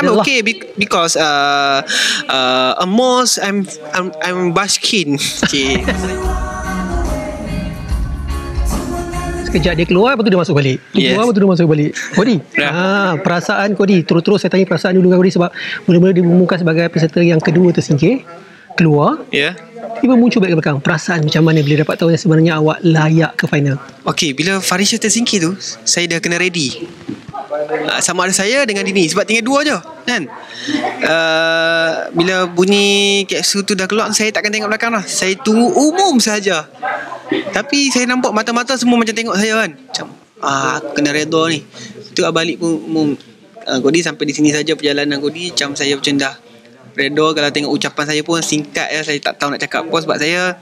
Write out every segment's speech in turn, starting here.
I'm okay because almost I'm basking. Okay. Sekejap dia keluar, lepas tu dia masuk balik. Dia keluar, lepas tu dia masuk balik. Kodi, perasaan Kodi, terus saya tanya perasaan dulu Kodi, sebab mula-mula dia mengumumkan sebagai peserta yang kedua tersingkir, keluar, tiba muncul balik ke belakang. Perasaan macam mana bila dapat tahu yang sebenarnya awak layak ke final? Okay, bila Farisha tersingkir tu, saya dah kena ready. Sama ada saya dengan Dini, sebab tinggal dua je kan. Bila bunyi kapsul tu dah keluar, saya takkan tengok belakang lah. Saya tunggu umum saja. Tapi saya nampak mata-mata semua macam tengok saya kan. Macam aku kena redha ni. Itu balik pun umum. Kodi sampai di sini saja perjalanan Kodi. Macam saya macam dah redha. Kalau tengok ucapan saya pun singkat ya. Saya tak tahu nak cakap apa, sebab saya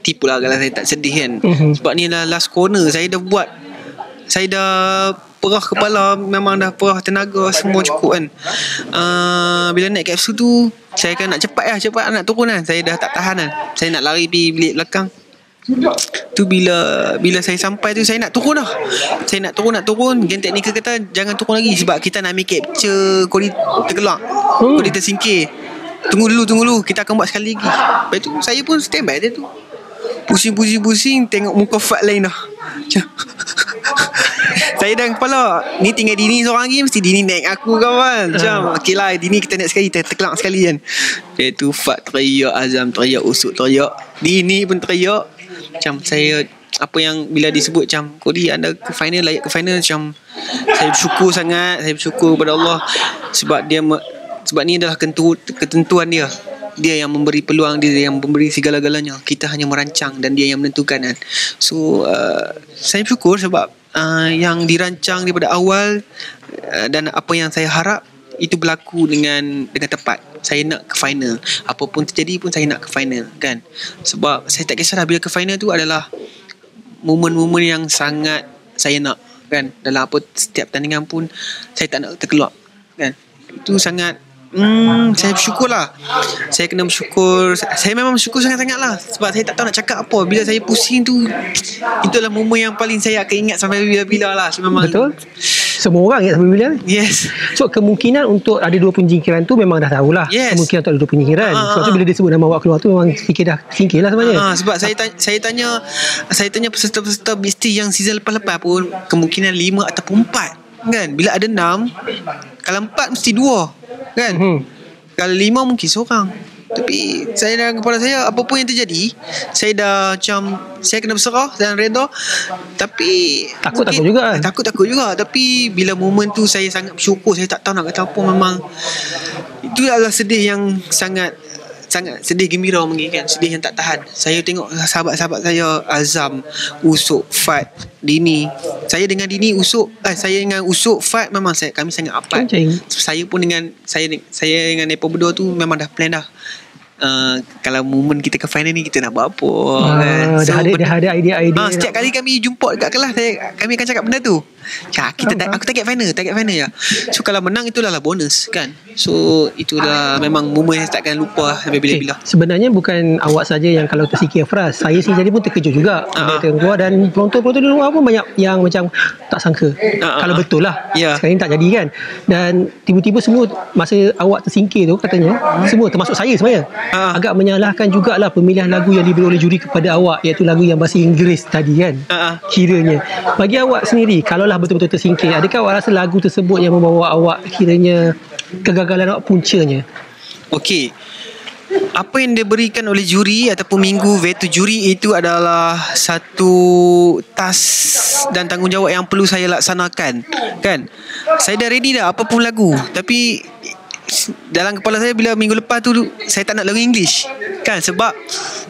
tipu lah kalau saya tak sedih kan. Sebab ni dah last corner. Saya dah buat, saya dah perah kepala, memang dah perah tenaga, semua cukup kan. Bila naik kapsul tu, saya kan nak cepat nak turun kan. Saya dah tak tahan kan. Saya nak lari pergi bilik belakang. Tu bila saya sampai tu, saya nak turun dah. Saya nak turun. Gen teknikal kata jangan turun lagi, sebab kita nak ambil capture Kodi tergelak, Kodi tersingkir. Tunggu dulu, kita akan buat sekali lagi. Lepas tu saya pun standby dia tu. Pusing tengok muka Fat lain dah. Saya dah kepala, ni tinggal Dini seorang lagi, mesti Dini naik aku kawan. Macam okey lah, Dini kita naik sekali, kita terkelak sekali kan. Lepas tu Fat teriak, Azam teriak, Usuk teriak, Dini pun teriak. Macam saya, apa yang bila disebut macam Kodi anda ke final, layak ke final, macam saya bersyukur sangat. Saya bersyukur kepada Allah, sebab ni adalah ketentuan dia. Dia yang memberi peluang, dia yang memberi segala-galanya. Kita hanya merancang dan dia yang menentukan kan. So saya bersyukur sebab yang dirancang daripada awal dan apa yang saya harap itu berlaku dengan tepat. Saya nak ke final. Apapun terjadi pun saya nak ke final kan. Sebab saya tak kisahlah, bila ke final tu adalah momen-momen yang sangat saya nak kan. Dalam setiap pertandingan pun saya tak nak terkeluar kan. Itu sangat saya bersyukur lah. Saya kena bersyukur. Saya memang bersyukur sangat-sangat lah. Sebab saya tak tahu nak cakap apa. Bila saya pusing tu, itulah momen yang paling saya akan ingat sampai bila-bila lah. So, memang betul. Semua orang ingat sampai bila. Yes. So kemungkinan untuk ada dua penyingkiran tu memang dah tahulah. Kemungkinan untuk ada dua penyingkiran. Sebab tu bila dia sebut nama awak keluar tu, memang fikir dah singkir lah sebenarnya. Sebab saya tanya peserta-peserta mesti yang season lepas-lepas pun, kemungkinan 5 ataupun 4 kan. Bila ada 6, kalau 4 mesti 2 kan. Kalau 5 mungkin seorang. Tapi saya dalam kepala saya, apa pun yang terjadi, saya dah macam saya kena berserah dan redha. Tapi takut juga. Tapi bila momen tu saya sangat bersyukur. Saya tak tahu nak kata apa. Memang itu adalah sedih yang sangat sedih gembira mungkin kan. Sedih yang tak tahan. Saya tengok sahabat-sahabat saya, Azam, Usuk, Fat, Dini. Saya dengan Dini, saya dengan Usuk, Fat, memang kami sangat apat. Saya pun dengan saya dengan mereka berdua tu memang dah plan dah. Kalau momen kita ke final ni, kita nak buat apa kan? Dah ada idea-idea. Setiap kali kami jumpa dekat kelas, kami akan cakap benda tu. Aku target final ya. So kalau menang, itulah bonus kan. So itulah memang momen yang takkan lupa sampai bila-bila. Sebenarnya bukan awak saja yang kalau tersingkir Fras. Saya sendiri pun terkejut juga. Keluar, dan penonton-penonton di luar pun banyak yang macam tak sangka. Kalau betul lah. Sekarang ni tak jadi kan. Dan tiba-tiba semua masa awak tersingkir tu, katanya semua termasuk saya sebenarnya agak menyalahkan jugalah pemilihan lagu yang diberi oleh juri kepada awak, iaitu lagu yang bahasa Inggeris tadi kan. Kiranya bagi awak sendiri, kalaulah betul-betul tersingkir, adakah awak rasa lagu tersebut yang membawa awak kiranya kegagalan awak puncanya? Okey, apa yang diberikan oleh juri ataupun minggu veto juri itu adalah satu task dan tanggungjawab yang perlu saya laksanakan kan. Saya dah ready dah apapun lagu, tapi dalam kepala saya bila minggu lepas tu saya tak nak lagu English kan, sebab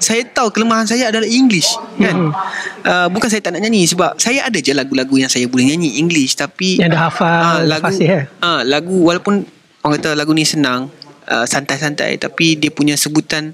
saya tahu kelemahan saya adalah English kan. Bukan saya tak nak nyanyi, sebab saya ada je lagu-lagu yang saya boleh nyanyi English, tapi yang dah hafal lagu fasih lagu walaupun orang kata lagu ni senang, santai-santai, tapi dia punya sebutan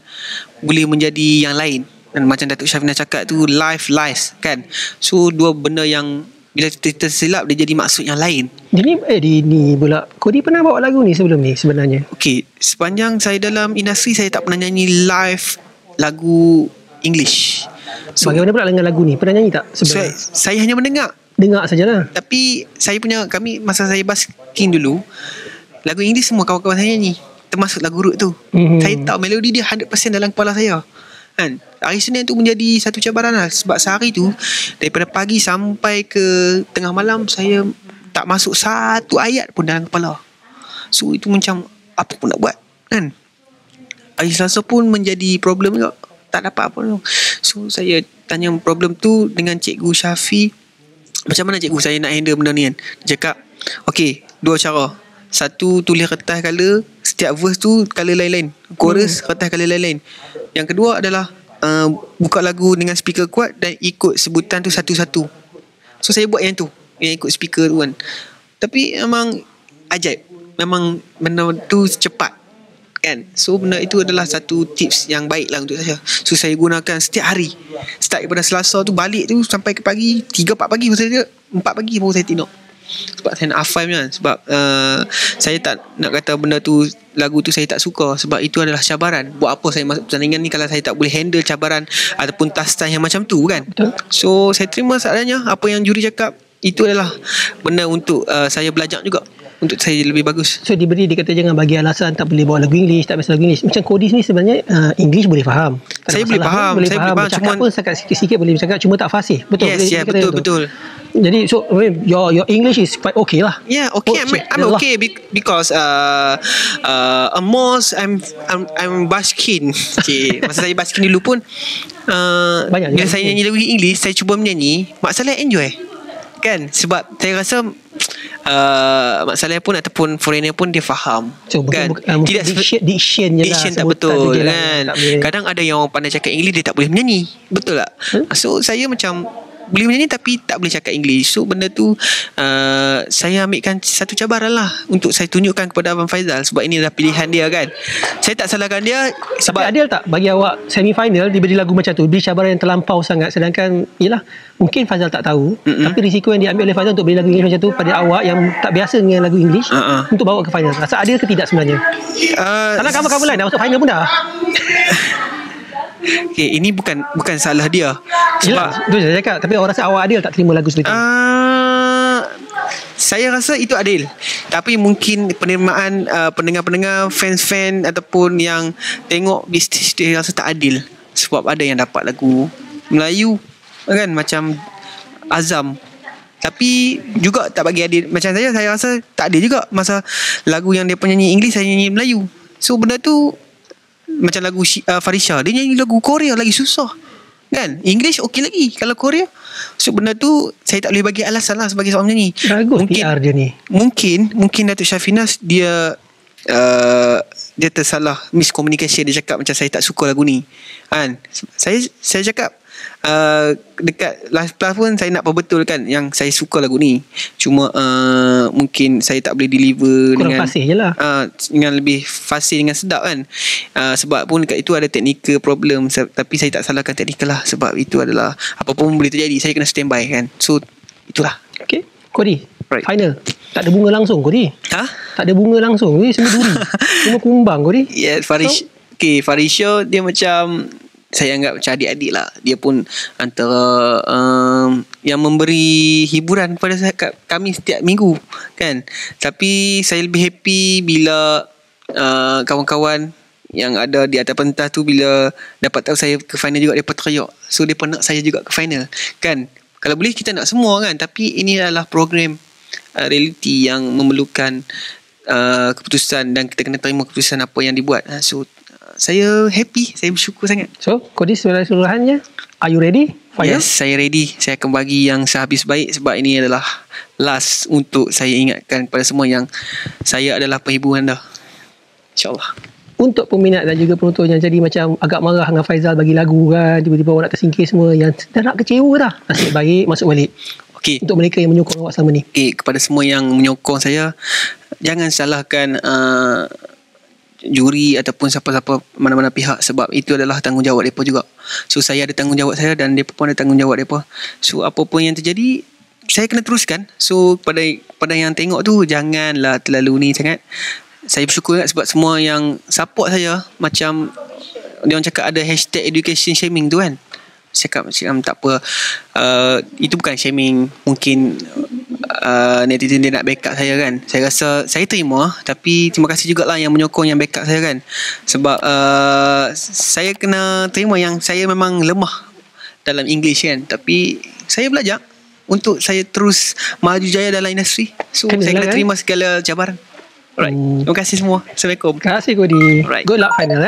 boleh menjadi yang lain. Dan macam Datuk Syafina cakap tu, life lies kan. So dua benda yang bila kita silap, dia jadi maksud yang lain. Jadi ni pula, Kodi pernah bawa lagu ni sebelum ni sebenarnya? Okey, sepanjang saya dalam industri, saya tak pernah nyanyi live lagu English. So, bagaimana pula dengan lagu ni? Pernah nyanyi tak sebenarnya? Saya hanya mendengar sajalah. Tapi saya punya, masa saya basking dulu, lagu English semua kawan-kawan saya nyanyi, termasuk lagu root tu. Saya tahu melodi dia 100% dalam kepala saya kan. Hari Senin tu menjadi satu cabaran lah, sebab sehari tu daripada pagi sampai ke tengah malam saya tak masuk satu ayat pun dalam kepala. So itu macam apa pun nak buat kan. Hari Selasa pun menjadi problem juga, tak dapat apa. So saya tanya problem tu dengan Cikgu Syafi, macam mana cikgu saya nak handle benda ni kan. Dia cakap okey, dua cara. Satu, tulis kertas colour, setiap verse tu colour lain-lain, chorus kertas colour lain-lain. Yang kedua adalah buka lagu dengan speaker kuat dan ikut sebutan tu satu-satu. So saya buat yang tu, yang ikut speaker tu kan. Tapi memang ajaib, memang benda tu cepat kan. So benda itu adalah satu tips yang baik lah untuk saya. So saya gunakan setiap hari, start daripada Selasa tu, balik tu sampai ke pagi 3-4 pagi baru saya 4 pagi baru saya tidur. Sebab saya nak hafal kan. Sebab saya tak nak kata benda tu, lagu tu saya tak suka, sebab itu adalah cabaran. Buat apa saya masuk pertandingan ni kalau saya tak boleh handle cabaran ataupun task yang macam tu kan. Betul. So saya terima seadanya apa yang juri cakap. Itu adalah benda untuk saya belajar juga, untuk saya lebih bagus. So diberi, dia kata jangan bagi alasan tak boleh bawa lagu English, tak biasa lagu English. Macam Kodis ni sebenarnya English boleh faham. Saya boleh faham. Saya boleh faham. Cakap pun sikit-sikit boleh bercakap, cuma tak fasih. Betul. Yes, betul. Jadi so your English is quite okay lah. Yeah, okay. I'm okay because almost I'm basking. Okay. Masa saya basking dulu pun bila saya nyanyi lagu English, saya cuba menyanyi, Mak Saleh enjoy kan. Sebab saya rasa Mak Saleh pun ataupun foreigner pun dia faham kan. Tidak diction je lah, diction tak betul kan. Kadang ada yang orang pandai cakap English, dia tak boleh menyanyi, betul tak? So saya macam boleh menyanyi tapi tak boleh cakap English. So benda tu saya ambilkan satu cabaran lah untuk saya tunjukkan kepada Abang Faizal, sebab ini adalah pilihan dia kan. Saya tak salahkan dia. Sebab tapi adil tak bagi awak semi-final diberi lagu macam tu, beri cabaran yang terlampau sangat, sedangkan yelah mungkin Faizal tak tahu, tapi risiko yang diambil oleh Faizal untuk beri lagu English macam tu pada awak yang tak biasa dengan lagu English untuk bawa ke final, rasa adil ke tidak sebenarnya? Karena kamu lain dah masuk final pun dah. Okay, ini bukan salah dia. Sebab tu saya cakap, tapi orang rasa awak adil tak terima lagu seperti itu. Saya rasa itu adil. Tapi mungkin penerimaan pendengar-pendengar, fans-fans ataupun yang tengok bisnes dia rasa tak adil. Sebab ada yang dapat lagu Melayu kan, macam Azam, tapi juga tak bagi adil. Macam saya rasa tak adil juga. Masa lagu yang dia penyanyi English, saya nyanyi Melayu. So benda tu macam lagu Farisha, dia nyanyi lagu Korea lagi susah kan. English okey lagi, kalau Korea. So benda tu saya tak boleh bagi alasan lah sebagai seorang penyanyi. Bagus PR dia ni. Mungkin Datuk Syafinas dia tersalah, miscommunication. Dia cakap macam saya tak suka lagu ni kan. Saya cakap dekat last class pun saya nak perbetulkan yang saya suka lagu ni, cuma mungkin saya tak boleh deliver kurang dengan fasih je lah, dengan lebih fasih dengan sedap kan. Sebab pun dekat itu ada technical problem, tapi saya tak salahkan technical lah, sebab itu adalah apa pun boleh terjadi, saya kena standby kan. So itulah. Okay, Kodi, right. Final tak ada bunga langsung Kodi. Tak ada bunga langsung ni, semua duri. Semua kumbang Kodi. Yeah, Farisha dia macam, saya anggap macam adik-adik lah. Dia pun antara yang memberi hiburan kepada kami setiap minggu kan. Tapi saya lebih happy bila kawan-kawan yang ada di atas pentas tu bila dapat tahu saya ke final juga, mereka teriak. So mereka nak saya juga ke final kan. Kalau boleh kita nak semua kan. Tapi ini adalah program reality yang memerlukan keputusan, dan kita kena terima keputusan apa yang dibuat. So saya happy, saya bersyukur sangat. So, Kodi sebagai keseluruhannya, are you ready? Final? Yes, saya ready. Saya akan bagi yang sehabis baik, sebab ini adalah last untuk saya ingatkan kepada semua yang saya adalah penghibur anda. InsyaAllah. Untuk peminat dan juga penonton yang jadi macam agak marah dengan Faizal bagi lagu kan, tiba-tiba awak nak tersingkir semua, yang dah nak kecewa dah, nasib baik masuk balik. Okay. Untuk mereka yang menyokong awak selama ni. Okay, kepada semua yang menyokong saya, jangan salahkan juri ataupun siapa-siapa, mana-mana pihak, sebab itu adalah tanggungjawab mereka juga. So saya ada tanggungjawab saya, dan mereka pun ada tanggungjawab mereka. So apa pun yang terjadi, saya kena teruskan. So pada yang tengok tu, janganlah terlalu ni sangat. Saya bersyukur sangat sebab semua yang support saya. Macam dia orang cakap ada hashtag education shaming tu kan. Cakap tak apa, itu bukan shaming. Mungkin netizen dia nak backup saya kan. Saya rasa saya terima, tapi terima kasih jugalah yang menyokong, yang backup saya kan. Sebab saya kena terima yang saya memang lemah dalam English kan. Tapi saya belajar untuk saya terus maju jaya dalam industri. So saya kena terima segala cabaran. Alright. Terima kasih semua. Assalamualaikum. Terima kasih Kodi. Good luck final.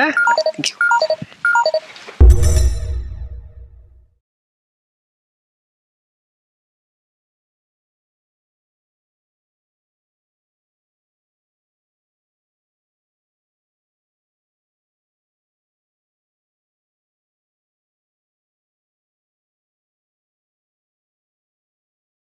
Thank you.